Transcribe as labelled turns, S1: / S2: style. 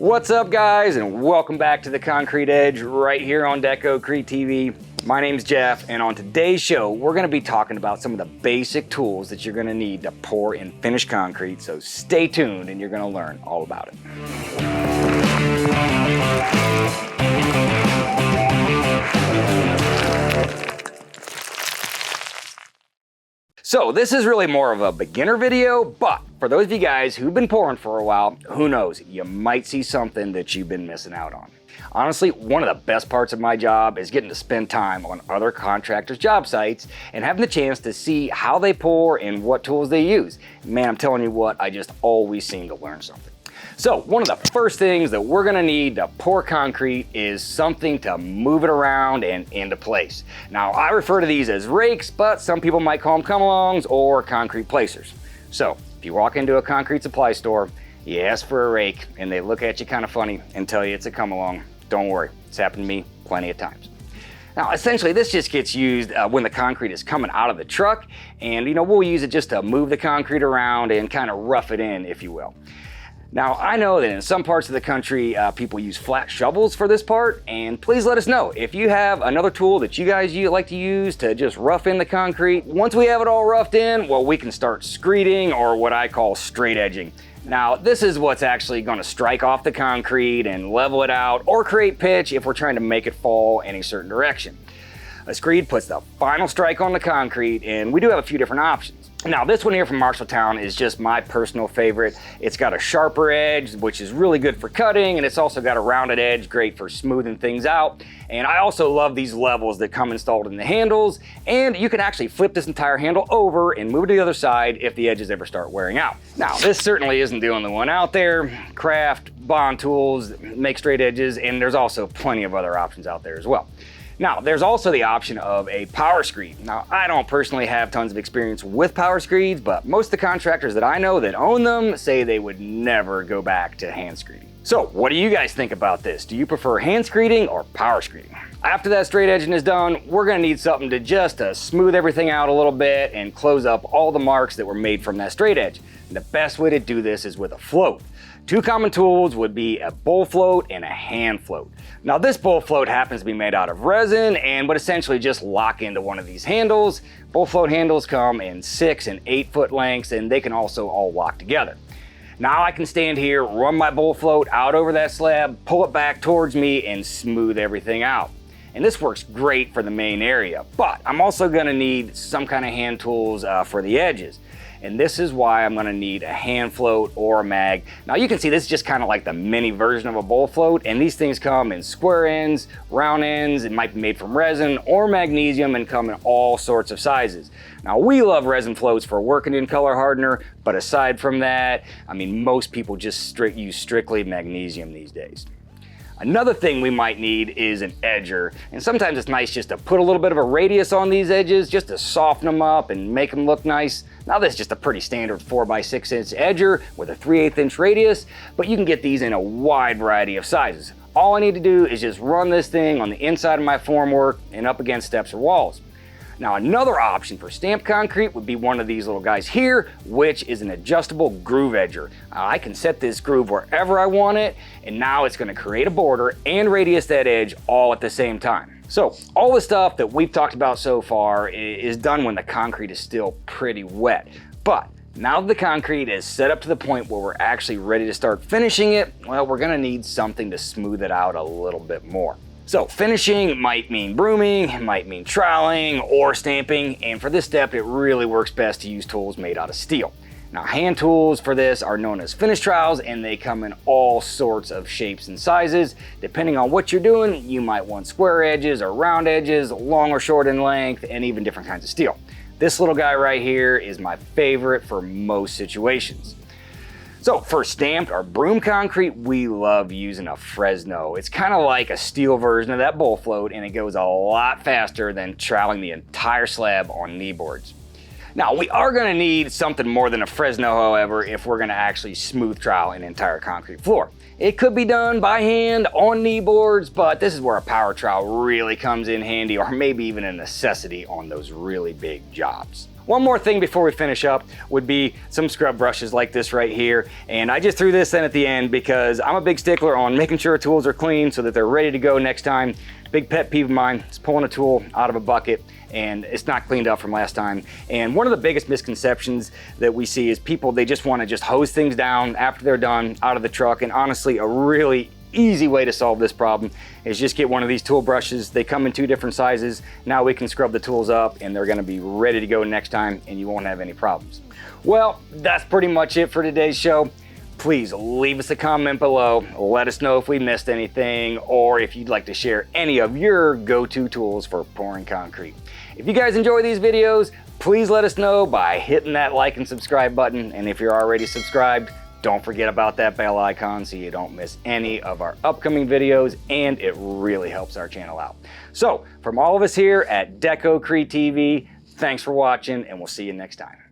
S1: What's up, guys, and welcome back to the Concrete Edge right here on Deco-Crete TV. My name's Jeff, and on today's show, we're going to be talking about some of the basic tools that you're going to need to pour and finish concrete, so stay tuned and you're going to learn all about it. So this is really more of a beginner video, but for those of you guys who've been pouring for a while, who knows, you might see something that you've been missing out on. Honestly, one of the best parts of my job is getting to spend time on other contractors' job sites and having the chance to see how they pour and what tools they use. Man, I'm telling you what, I just always seem to learn something. So one of the first things that we're gonna need to pour concrete is something to move it around and into place. Now, I refer to these as rakes, but some people might call them come-alongs or concrete placers. So if you walk into a concrete supply store, you ask for a rake and they look at you kind of funny and tell you it's a come-along. Don't worry, it's happened to me plenty of times. Now, essentially, this just gets used when the concrete is coming out of the truck, and we'll use it just to move the concrete around and kind of rough it in, if you will. Now, I know that in some parts of the country, people use flat shovels for this part, and please let us know if you have another tool that you guys like to use to just rough in the concrete. Once we have it all roughed in, well, we can start screeding, or what I call straight edging. Now, this is what's actually going to strike off the concrete and level it out, or create pitch if we're trying to make it fall in a certain direction. A screed puts the final strike on the concrete, and we do have a few different options. Now, this one here from Marshalltown is just my personal favorite. It's got a sharper edge, which is really good for cutting, and it's also got a rounded edge, great for smoothing things out. And I also love these levels that come installed in the handles, and you can actually flip this entire handle over and move it to the other side if the edges ever start wearing out. Now, this certainly isn't the only one out there. Craft, Bond tools make straight edges, and there's also plenty of other options out there as well. Now, there's also the option of a power screed. Now, I don't personally have tons of experience with power screeds, but most of the contractors that I know that own them say they would never go back to hand screeding. So, what do you guys think about this? Do you prefer hand screeding or power screeding? After that straight edging is done, we're gonna need something to just smooth everything out a little bit and close up all the marks that were made from that straight edge. And the best way to do this is with a float. Two common tools would be a bowl float and a hand float. Now, this bowl float happens to be made out of resin and would essentially just lock into one of these handles. Bowl float handles come in 6 and 8 foot lengths, and they can also all lock together. Now I can stand here, run my bowl float out over that slab, pull it back towards me, and smooth everything out. And this works great for the main area, but I'm also gonna need some kind of hand tools for the edges. And this is why I'm gonna need a hand float or a mag. Now you can see this is just kind of like the mini version of a bowl float, and these things come in square ends, round ends, it might be made from resin or magnesium and come in all sorts of sizes. Now we love resin floats for working in color hardener, but aside from that, I mean, most people just use strictly magnesium these days. Another thing we might need is an edger, and sometimes it's nice just to put a little bit of a radius on these edges just to soften them up and make them look nice. Now this is just a pretty standard 4x6 inch edger with a 3/8 inch radius, but you can get these in a wide variety of sizes. All I need to do is just run this thing on the inside of my formwork and up against steps or walls. Now, another option for stamped concrete would be one of these little guys here, which is an adjustable groove edger. I can set this groove wherever I want it, and now it's gonna create a border and radius that edge all at the same time. So all the stuff that we've talked about so far is done when the concrete is still pretty wet. But now that the concrete is set up to the point where we're actually ready to start finishing it, well, we're gonna need something to smooth it out a little bit more. So finishing might mean brooming, it might mean troweling or stamping, and for this step it really works best to use tools made out of steel. Now, hand tools for this are known as finish trowels, and they come in all sorts of shapes and sizes. Depending on what you're doing, you might want square edges or round edges, long or short in length, and even different kinds of steel. This little guy right here is my favorite for most situations. So for stamped or broom concrete, we love using a Fresno. It's kind of like a steel version of that bowl float, and it goes a lot faster than troweling the entire slab on knee boards. Now, we are gonna need something more than a Fresno, however, if we're gonna actually smooth trowel an entire concrete floor. It could be done by hand on knee boards, but this is where a power trowel really comes in handy, or maybe even a necessity on those really big jobs. One more thing before we finish up would be some scrub brushes like this right here. And I just threw this in at the end because I'm a big stickler on making sure tools are clean so that they're ready to go next time. Big pet peeve of mine is pulling a tool out of a bucket and it's not cleaned up from last time. And one of the biggest misconceptions that we see is people, they just want to just hose things down after they're done out of the truck. And honestly, a really easy way to solve this problem is just get one of these tool brushes. They come in 2 different sizes. Now we can scrub the tools up and they're gonna be ready to go next time and you won't have any problems. Well, that's pretty much it for today's show. Please leave us a comment below. Let us know if we missed anything or if you'd like to share any of your go-to tools for pouring concrete. If you guys enjoy these videos, please let us know by hitting that like and subscribe button. And if you're already subscribed, don't forget about that bell icon so you don't miss any of our upcoming videos, and it really helps our channel out. So, from all of us here at Deco-Crete TV, thanks for watching, and we'll see you next time.